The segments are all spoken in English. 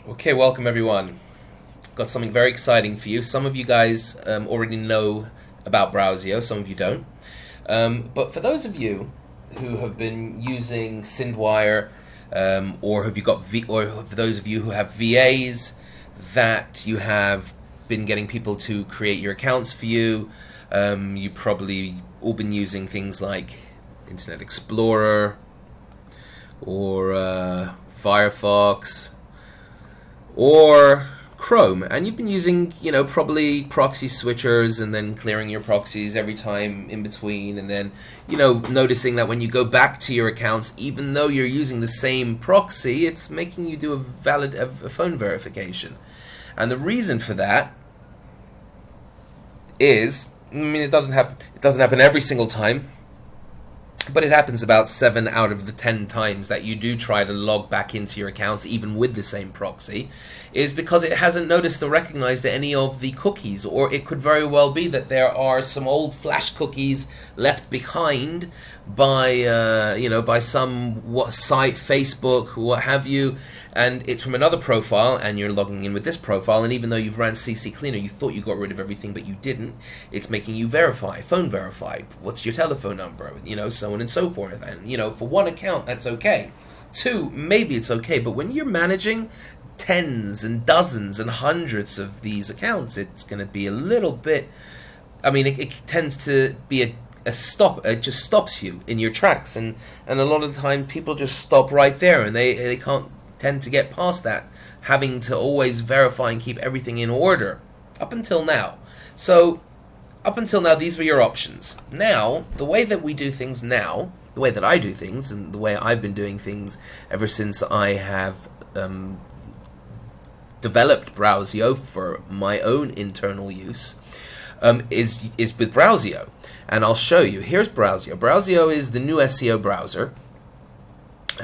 Okay, welcome everyone. Got something very exciting for you. Some of you guys already know about BrowSEO, some of you don't. But for those of you who have been using SyndWire, or for those of you who have VAs that you have been getting people to create your accounts for you, you probably all been using things like Internet Explorer or Firefox or Chrome, and you've been using, probably proxy switchers and then clearing your proxies every time in between, and then, noticing that when you go back to your accounts, even though you're using the same proxy, it's making you do a phone verification. And the reason for that is, it doesn't happen every single time, but it happens about 7 out of the 10 times that you do try to log back into your accounts, even with the same proxy, is because it hasn't noticed or recognized any of the cookies, or it could very well be that there are some old flash cookies left behind by by some site, Facebook, what have you, and it's from another profile, and you're logging in with this profile, and even though you've ran CC Cleaner, you thought you got rid of everything, but you didn't. It's making you phone verify. What's your telephone number? So on and so forth. And for one account, that's okay. 2, maybe it's okay, but when you're managing tens and dozens and hundreds of these accounts, it's going to be a little bit. It tends to be a stop. It just stops you in your tracks, and a lot of the time people just stop right there, and they can't tend to get past that, having to always verify and keep everything in order up until now. So up until now, these were your options. Now, the way that we do things now, the way that I do things, and the way I've been doing things ever since I have developed BrowSEO for my own internal use, is with BrowSEO. And I'll show you. Here's BrowSEO. BrowSEO is the new SEO browser,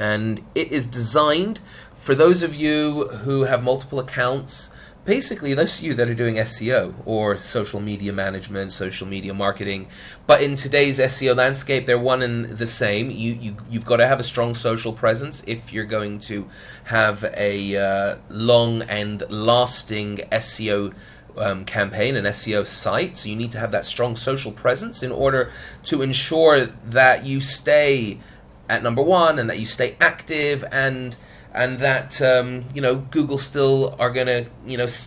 and it is designed for those of you who have multiple accounts. Basically, those of you that are doing SEO or social media management, social media marketing, but in today's SEO landscape, they're one and the same. You've got to have a strong social presence if you're going to have a long and lasting SEO campaign, an SEO site. So you need to have that strong social presence in order to ensure that you stay at number one, and that you stay active, and that Google still are gonna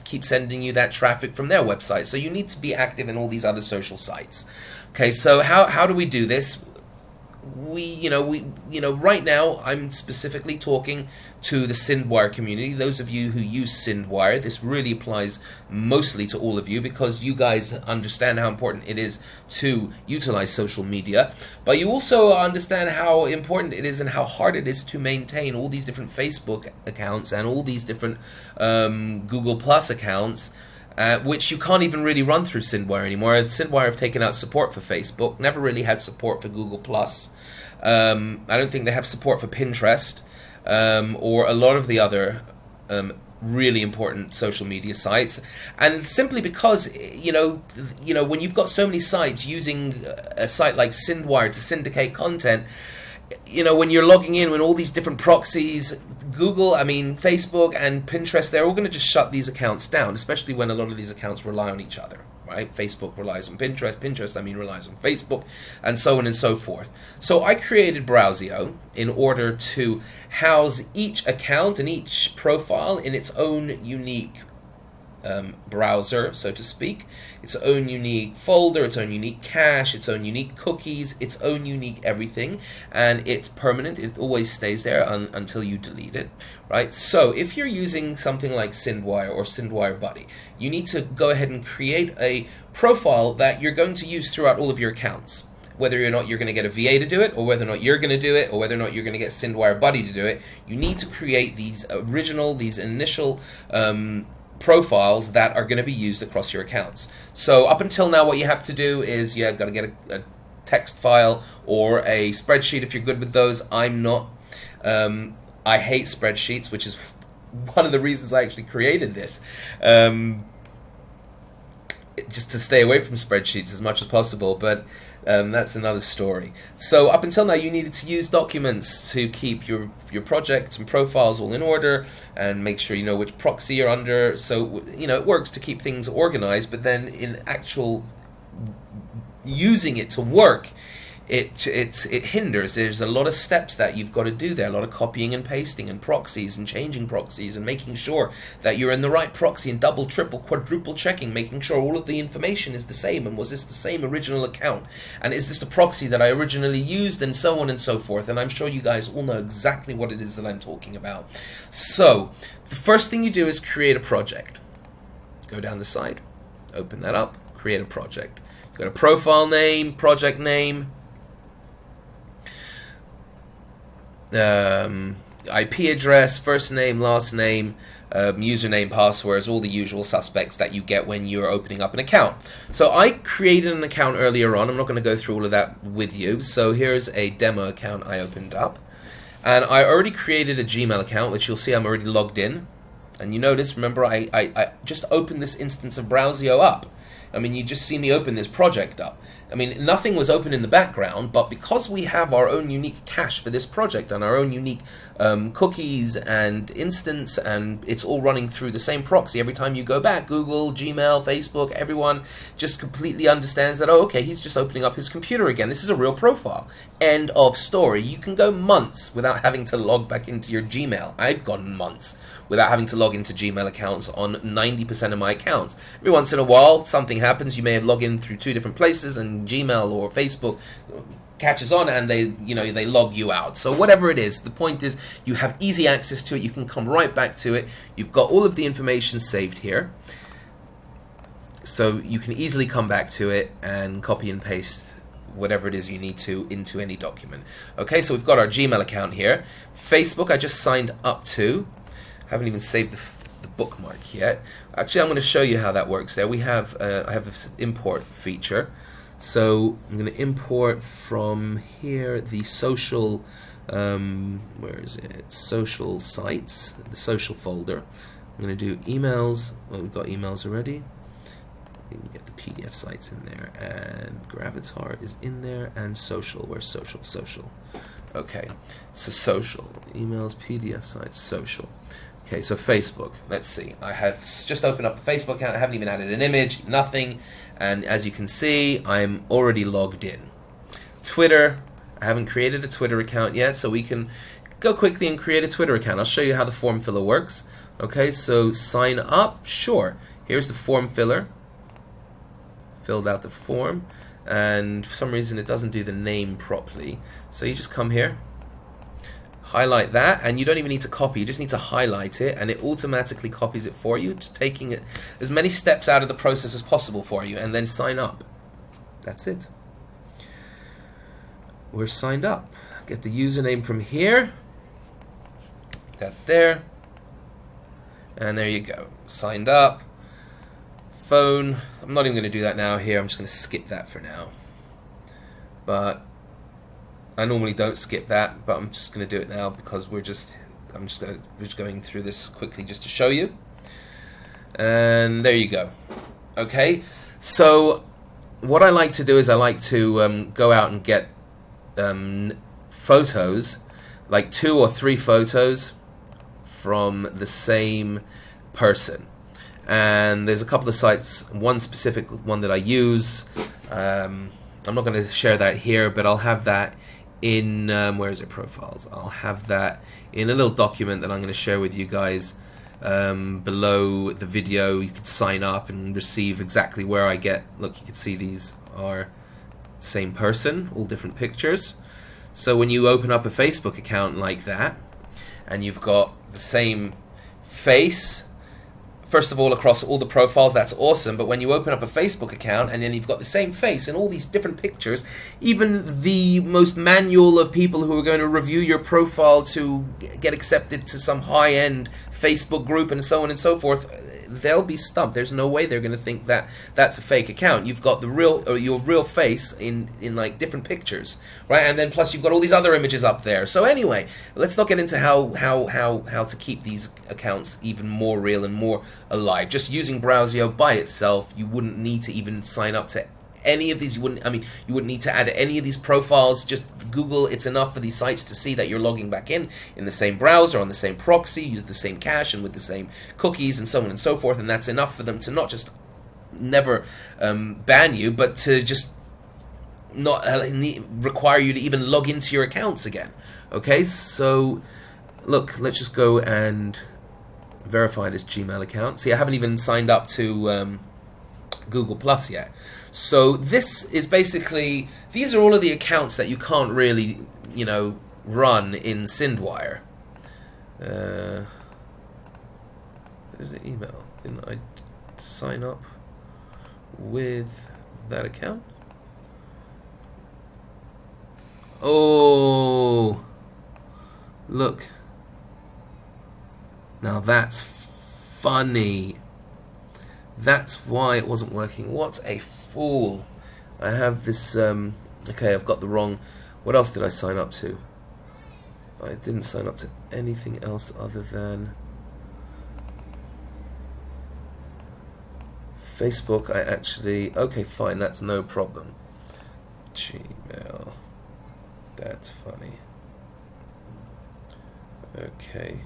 keep sending you that traffic from their website. So you need to be active in all these other social sites. Okay, so how do we do this? Right now I'm specifically talking to the SyndWire community. Those of you who use SyndWire, this really applies mostly to all of you, because you guys understand how important it is to utilize social media, but you also understand how important it is and how hard it is to maintain all these different Facebook accounts and all these different Google Plus accounts, which you can't even really run through SyndWire anymore. SyndWire have taken out support for Facebook, never really had support for Google Plus. I don't think they have support for Pinterest, or a lot of the other really important social media sites, and simply because when you've got so many sites using a site like SyndWire to syndicate content, when you're logging in with all these different proxies, Facebook and Pinterest, they're all going to just shut these accounts down, especially when a lot of these accounts rely on each other. Right? Facebook relies on Pinterest, relies on Facebook, and so on and so forth. So I created BrowSEO in order to house each account and each profile in its own unique browser, so to speak, its own unique folder, its own unique cache, its own unique cookies, its own unique everything, and it's permanent. It always stays there until you delete it, right? So if you're using something like SyndWire or SyndWire Buddy, you need to go ahead and create a profile that you're going to use throughout all of your accounts. Whether or not you're going to get a VA to do it, or whether or not you're going to do it, or whether or not you're going to get SyndWire Buddy to do it, you need to create these initial profiles that are going to be used across your accounts. So up until now, what you have to do is you've got to get a text file or a spreadsheet if you're good with those. I'm not. I hate spreadsheets, which is one of the reasons I actually created this. Just to stay away from spreadsheets as much as possible. But That's another story. So up until now, you needed to use documents to keep your projects and profiles all in order and make sure you know which proxy you're under. So it works to keep things organized, but then in actual using it to work, it hinders. There's a lot of steps that you've got to do there, a lot of copying and pasting and proxies and changing proxies and making sure that you're in the right proxy and double, triple, quadruple checking, making sure all of the information is the same, and was this the same original account, and is this the proxy that I originally used, and so on and so forth. And I'm sure you guys all know exactly what it is that I'm talking about. So the first thing you do is create a project. Go down the side, open that up, create a project. Go to profile name, project name, IP address, first name, last name, username, passwords, all the usual suspects that you get when you're opening up an account. So I created an account earlier on. I'm not going to go through all of that with you. So here's a demo account I opened up. And I already created a Gmail account, which you'll see I'm already logged in. And you notice, remember, I just opened this instance of BrowSEO up. I mean, you just see me open this project up. I mean, nothing was open in the background, but because we have our own unique cache for this project and our own unique cookies and instance, and it's all running through the same proxy, every time you go back, Google, Gmail, Facebook, everyone just completely understands that, oh, okay, he's just opening up his computer again. This is a real profile. End of story. You can go months without having to log back into your Gmail. I've gone months without having to log into Gmail accounts on 90% of my accounts. Every once in a while, something happens. You may have logged in through 2 different places, and Gmail or Facebook catches on, and they log you out. So whatever it is, the point is you have easy access to it. You can come right back to it. You've got all of the information saved here, so you can easily come back to it and copy and paste whatever it is you need to into any document. Okay, so we've got our Gmail account here. Facebook, I just signed up to. Haven't even saved the bookmark yet. Actually, I'm going to show you how that works there. We have I have this import feature. So I'm going to import from here the social, where is it? Social sites, the social folder. I'm going to do emails. Well, we've got emails already. You can get the PDF sites in there, and Gravatar is in there, and social. Where's social? Okay, so social, emails, PDF sites, social. Okay, so Facebook, let's see. I have just opened up a Facebook account. I haven't even added an image, nothing. And as you can see, I'm already logged in. Twitter, I haven't created a Twitter account yet, so we can go quickly and create a Twitter account. I'll show you how the form filler works. Okay, so sign up, sure. Here's the form filler. Filled out the form, and for some reason it doesn't do the name properly. So you just come here, highlight that, and you don't even need to copy, you just need to highlight it, and it automatically copies it for you, just taking it as many steps out of the process as possible for you, and then sign up. That's it. We're signed up. Get the username from here, that there, and there you go. Signed up. Phone, I'm not even going to do that now here, I'm just going to skip that for now. But I normally don't skip that, but I'm just going to do it now because we're just going through this quickly just to show you. And there you go. Okay, so what I like to do is I like to go out and get photos, like 2 or 3 photos from the same person. And there's a couple of sites, one specific one that I use. I'm not going to share that here, but I'll have that in, where is it, profiles? I'll have that in a little document that I'm going to share with you guys below the video. You can sign up and receive exactly where I get, look, you can see these are same person, all different pictures. So when you open up a Facebook account like that, and you've got the same face, first of all, across all the profiles, that's awesome. But when you open up a Facebook account and then you've got the same face and all these different pictures, even the most manual of people who are going to review your profile to get accepted to some high-end Facebook group and so on and so forth, they'll be stumped. There's no way they're going to think that that's a fake account. You've got the real, or your real face in like different pictures, right? And then plus you've got all these other images up there. So anyway, let's not get into how to keep these accounts even more real and more alive. Just using BrowSEO by itself, you wouldn't need to even sign up to any of these. You wouldn't need to add any of these profiles. Just Google, it's enough for these sites to see that you're logging back in the same browser, on the same proxy, use the same cache, and with the same cookies, and so on and so forth. And that's enough for them to not just never ban you, but to just not require you to even log into your accounts again. Okay, so look, let's just go and verify this Gmail account. See, I haven't even signed up to Google Plus yet. So this is basically, these are all of the accounts that you can't really, you know, run in SyndWire. There's an email. Didn't I sign up with that account? Oh, look. Now that's funny. That's why it wasn't working. What a fool. I have this, okay, I've got the wrong, what else did I sign up to? I didn't sign up to anything else other than Facebook. I actually, okay, fine, that's no problem. Gmail. That's funny. Okay.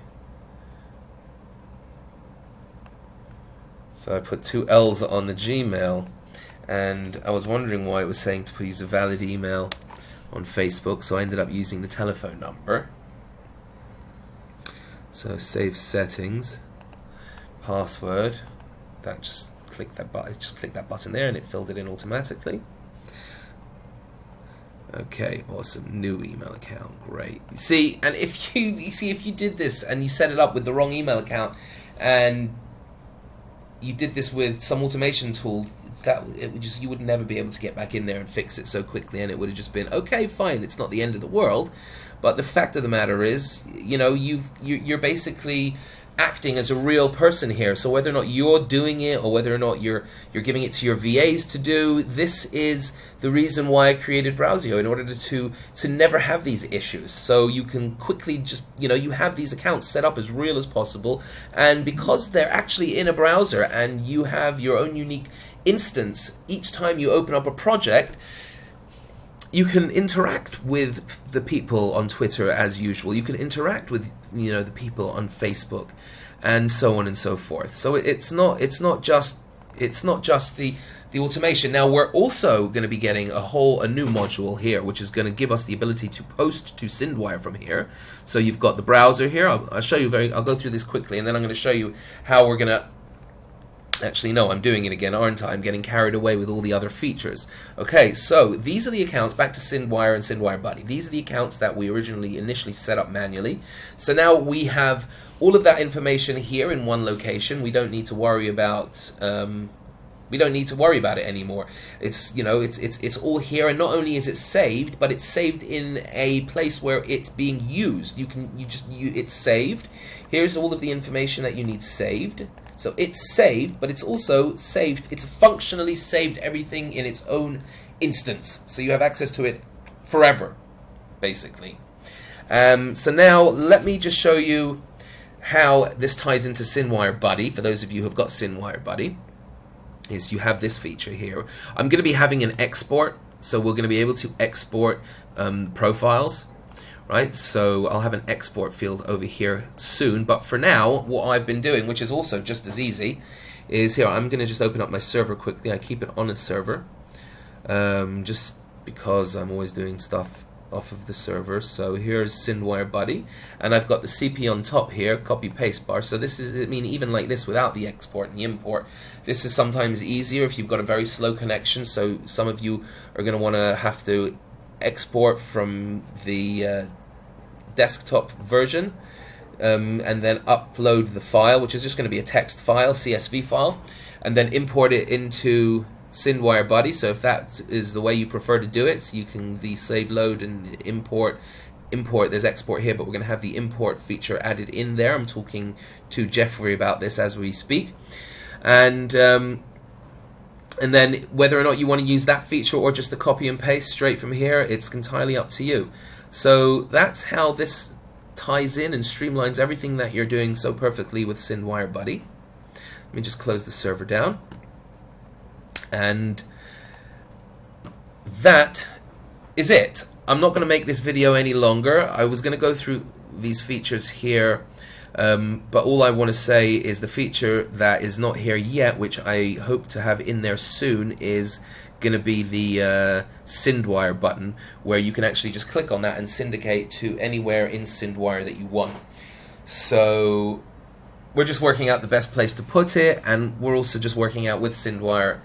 So I put 2 L's on the Gmail, and I was wondering why it was saying to use a valid email on Facebook, so I ended up using the telephone number. So save settings, password. That just click that button. Just click that button there, and it filled it in automatically. Okay, awesome. New email account, great. See, and if you did this and you set it up with the wrong email account, and you did this with some automation tool, that it would just, you would never be able to get back in there and fix it so quickly, and it would have just been okay, fine. It's not the end of the world, but the fact of the matter is, you know, you're basically acting as a real person here. So whether or not you're doing it, or whether or not you're giving it to your VAs to do, this is the reason why I created BrowSEO, in order to never have these issues. So you can quickly just, you know, you have these accounts set up as real as possible, and because they're actually in a browser and you have your own unique instance each time you open up a project, you can interact with the people on Twitter as usual. You can interact with, you know, the people on Facebook, and so on and so forth. So it's not just the automation. Now we're also going to be getting a new module here, which is going to give us the ability to post to SyndWire from here. So you've got the browser here. I'll show you I'll go through this quickly, and then I'm going to show you how we're going to. Actually, no, I'm doing it again, aren't I? I'm getting carried away with all the other features. Okay, so these are the accounts, back to SyndWire and SyndWire Buddy. These are the accounts that we initially set up manually. So now we have all of that information here in one location. We don't need to worry about it anymore. It's, you know, it's all here, and not only is it saved, but it's saved in a place where it's being used. It's saved. Here's all of the information that you need saved. So it's saved, but it's also saved. It's functionally saved everything in its own instance. So you have access to it forever, basically. So now let me just show you how this ties into SyndWire Buddy. For those of you who have got SyndWire Buddy, is you have this feature here. I'm going to be having an export, so we're going to be able to export profiles. Right, so I'll have an export field over here soon, but for now, what I've been doing, which is also just as easy, is here. I'm going to just open up my server quickly. I keep it on a server, just because I'm always doing stuff off of the server. So here's SyndWire Buddy, and I've got the CP on top here, copy paste bar. So this is, I mean, even like this without the export and the import, this is sometimes easier if you've got a very slow connection. So some of you are going to want to have to export from the desktop version, and then upload the file, which is just going to be a text file, CSV file, and then import it into SyndWire Buddy. So if that is the way you prefer to do it, so you can save, load, and import. There's export here, but we're going to have the import feature added in there. I'm talking to Jeffrey about this as we speak, and then whether or not you want to use that feature or just the copy and paste straight from here, it's entirely up to you. So that's how this ties in and streamlines everything that you're doing so perfectly with SyndWire Buddy. Let me just close the server down. And that is it. I'm not going to make this video any longer. I was going to go through these features here, but all I want to say is the feature that is not here yet, which I hope to have in there soon, is going to be the SyndWire button, where you can actually just click on that and syndicate to anywhere in SyndWire that you want. So we're just working out the best place to put it, and we're also just working out with SyndWire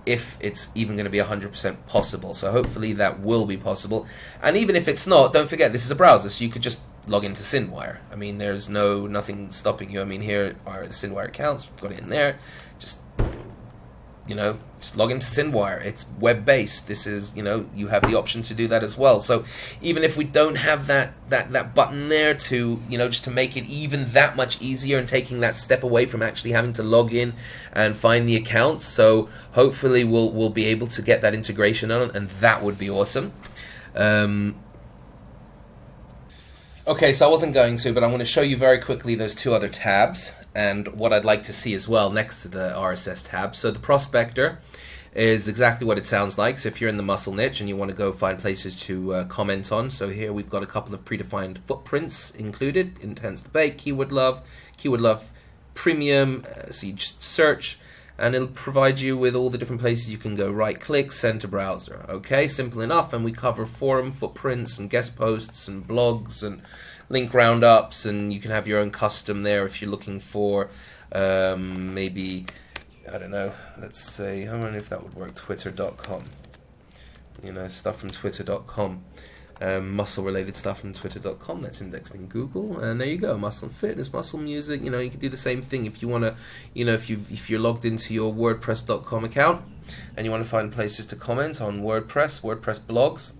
if it's even going to be 100% possible. So hopefully that will be possible. And even if it's not, don't forget this is a browser, so you could just log into SyndWire. I mean, there's nothing stopping you. I mean, here are the SyndWire accounts. We've got it in there. Just, just log into SyndWire. It's web-based. This is, you have the option to do that as well. So even if we don't have that button there to, just to make it even that much easier and taking that step away from actually having to log in and find the accounts. So hopefully we'll be able to get that integration on, and that would be awesome. Okay, so I wasn't going to, but I'm going to show you very quickly those two other tabs and what I'd like to see as well next to the RSS tab. So the prospector is exactly what it sounds like. So if you're in the muscle niche and you want to go find places to comment on, so here we've got a couple of predefined footprints included: intense debate, keyword love premium. So you just search, and it'll provide you with all the different places you can go. Right click, send to browser. Okay, simple enough. And we cover forum footprints and guest posts and blogs and link roundups, and you can have your own custom there if you're looking for maybe, I don't know, let's say, I wonder if that would work, twitter.com, stuff from twitter.com. Muscle related stuff from twitter.com, that's indexed in Google, and there you go. Muscle fitness, muscle music, you can do the same thing if you want to, if you're logged into your wordpress.com account and you want to find places to comment on WordPress blogs,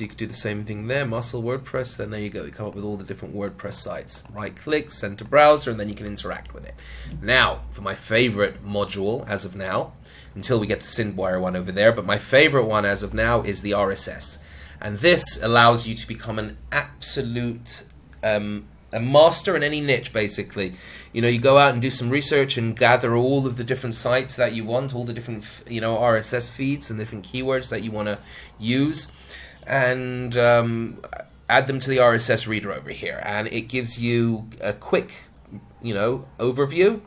you could do the same thing there, muscle WordPress, then there you go, you come up with all the different WordPress sites. Right click, send to browser, and then you can interact with it. Now for my favorite module as of now, until we get the SyndWire one over there, but my favorite one as of now is the RSS. And this allows you to become an absolute a master in any niche, basically. You go out and do some research and gather all of the different sites that you want, all the different RSS feeds and different keywords that you want to use, and add them to the RSS reader over here, and it gives you a quick overview.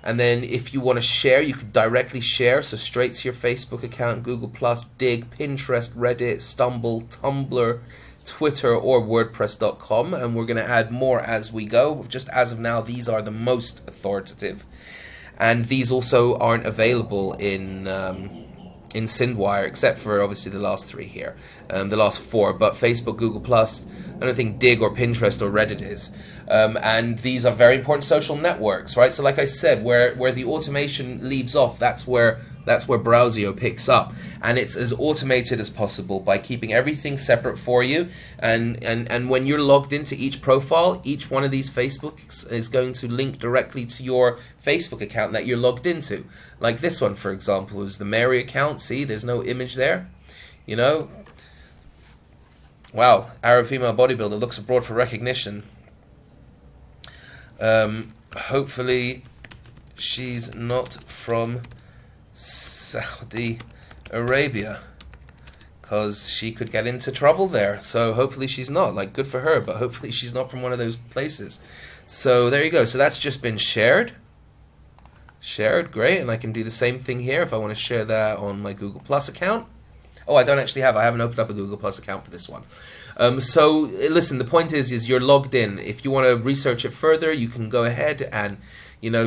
And then if you want to share, you could directly share, so straight to your Facebook account, Google+, Dig, Pinterest, Reddit, Stumble, Tumblr, Twitter, or WordPress.com, and we're going to add more as we go. Just as of now, these are the most authoritative, and these also aren't available in SyndWire, except for obviously the last three here, the last four, but Facebook, Google+, I don't think Dig or Pinterest or Reddit is. And these are very important social networks, right? So like I said, where the automation leaves off, that's where BrowSEO picks up, and it's as automated as possible by keeping everything separate for you. And when you're logged into each profile, each one of these Facebooks is going to link directly to your Facebook account that you're logged into. Like this one, for example, is the Mary account. See, there's no image there. Wow, Arab female bodybuilder looks abroad for recognition. Hopefully she's not from Saudi Arabia, because she could get into trouble there. So hopefully she's not. Like, good for her, but hopefully she's not from one of those places. So there you go. So that's just been shared. Great. And I can do the same thing here if I want to share that on my Google Plus account. Oh, I haven't opened up a Google Plus account for this one. So listen, the point is you're logged in. If you want to research it further, you can go ahead and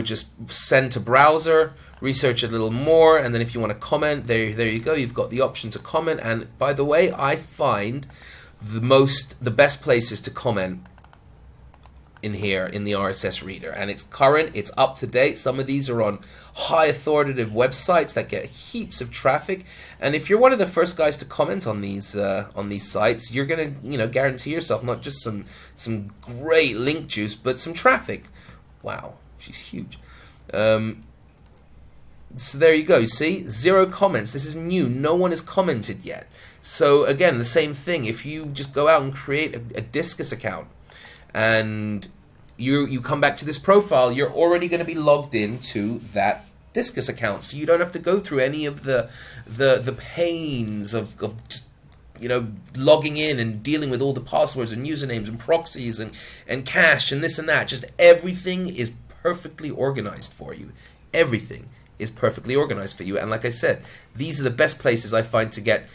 just send to browser, research it a little more, and then if you want to comment, there you go. You've got the option to comment. And by the way, I find the best places to comment in here in the RSS reader, and it's current, it's up to date. Some of these are on high authoritative websites that get heaps of traffic, and if you're one of the first guys to comment on these sites, you're gonna guarantee yourself not just some great link juice, but some traffic. Wow, she's huge. So there you go. You see, 0 comments. This is new. No one has commented yet. So again, the same thing. If you just go out and create a Discus account, and you come back to this profile, you're already going to be logged into that Discus account, so you don't have to go through any of the pains of just, you know, logging in and dealing with all the passwords and usernames and proxies and cache and this and that. Just everything is perfectly organized for you. Everything is perfectly organized for you. And like I said, these are the best places I find to get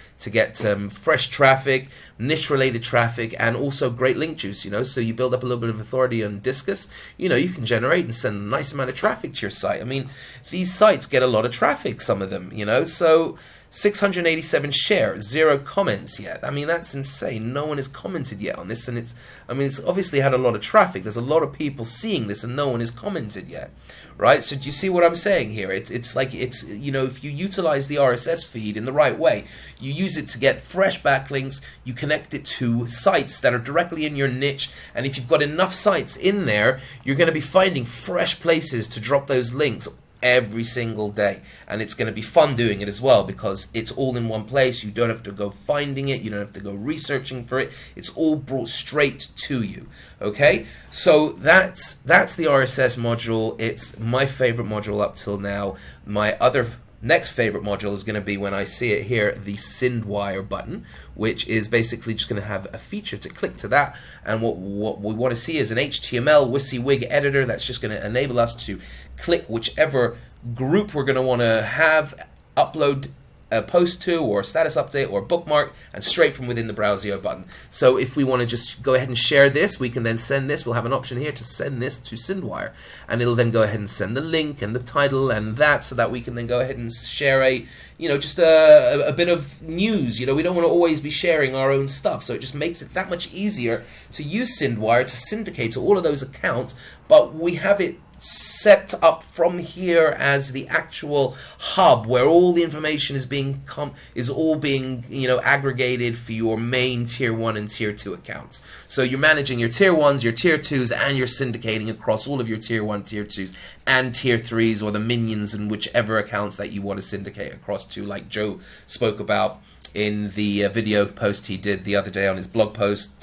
fresh traffic, niche related traffic, and also great link juice, you know. So you build up a little bit of authority on Discus, you know, you can generate and send a nice amount of traffic to your site. I mean, these sites get a lot of traffic, some of them, you know. So 687 shares, 0 comments yet. I mean, that's insane. No one has commented yet on this, and it's obviously had a lot of traffic. There's a lot of people seeing this, and no one has commented yet, right? So do you see what I'm saying here? It's like, you know, if you utilize the RSS feed in the right way, you use it to get fresh backlinks, you connect it to sites that are directly in your niche, and if you've got enough sites in there, you're going to be finding fresh places to drop those links every single day, and it's going to be fun doing it as well, because it's all in one place. You don't have to go finding it, you don't have to go researching for it, it's all brought straight to you. Okay, so that's the RSS module. It's my favorite module up till now. My other next favorite module is going to be, when I see it here, the SyndWire button, which is basically just going to have a feature to click to that, and what we want to see is an HTML WYSIWYG editor that's just going to enable us to click whichever group we're going to want to have upload a post to, or a status update, or a bookmark, and straight from within the BrowSEO button. So if we want to just go ahead and share this, we can then send this. We'll have an option here to send this to SyndWire, and it'll then go ahead and send the link and the title and that, so that we can then go ahead and share a, you know, just a bit of news. You know, we don't want to always be sharing our own stuff, so it just makes it that much easier to use SyndWire to syndicate to all of those accounts, but we have it set up from here as the actual hub where all the information is all being you know, aggregated for your main tier 1 and tier 2 accounts. So you're managing your tier 1s, your tier 2s, and you're syndicating across all of your tier 1, tier 2s, and tier 3s, or the minions, and whichever accounts that you want to syndicate across to, like Joe spoke about in the video post he did the other day on his blog post,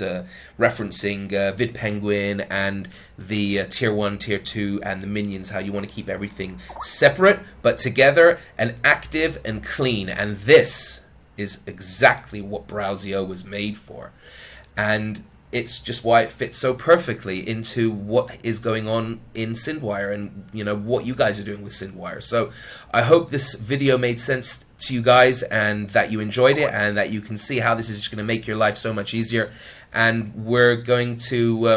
referencing VidPenguin and the tier 1, tier 2, and the minions, how you want to keep everything separate but together and active and clean. And this is exactly what BrowSEO was made for. And it's just why it fits so perfectly into what is going on in SyndWire, and you know what you guys are doing with SyndWire. So I hope this video made sense to you guys, and that you enjoyed it, and that you can see how this is just going to make your life so much easier. And we're going to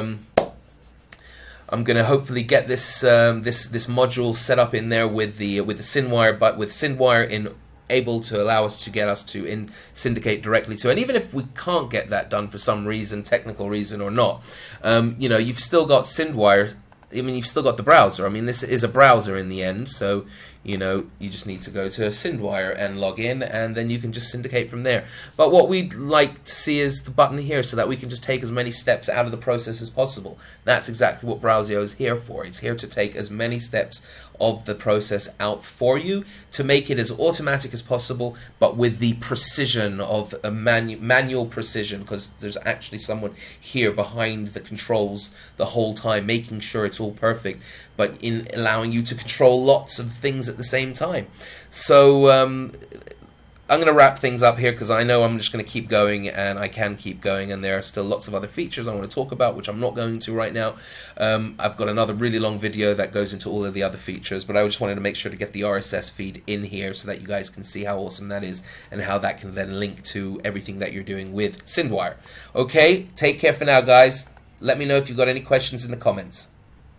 I'm going to hopefully get this this module set up in there with the SyndWire, but with SyndWire able to allow us to syndicate directly to. And even if we can't get that done for some reason, technical reason or not, you know, you've still got SyndWire. I mean, you've still got the browser. I mean, this is a browser in the end, so you know, you just need to go to SyndWire and log in, and then you can just syndicate from there. But what we'd like to see is the button here, so that we can just take as many steps out of the process as possible. That's exactly what BrowSEO is here for. It's here to take as many steps of the process out for you, to make it as automatic as possible, but with the precision of a manual precision, because there's actually someone here behind the controls the whole time, making sure it's all perfect, but in allowing you to control lots of things at the same time. So I'm going to wrap things up here, because I know I'm just going to keep going, and I can keep going, and there are still lots of other features I want to talk about, which I'm not going to right now. I've got another really long video that goes into all of the other features, but I just wanted to make sure to get the RSS feed in here so that you guys can see how awesome that is, and how that can then link to everything that you're doing with SyndWire. Okay, take care for now, guys. Let me know if you've got any questions in the comments.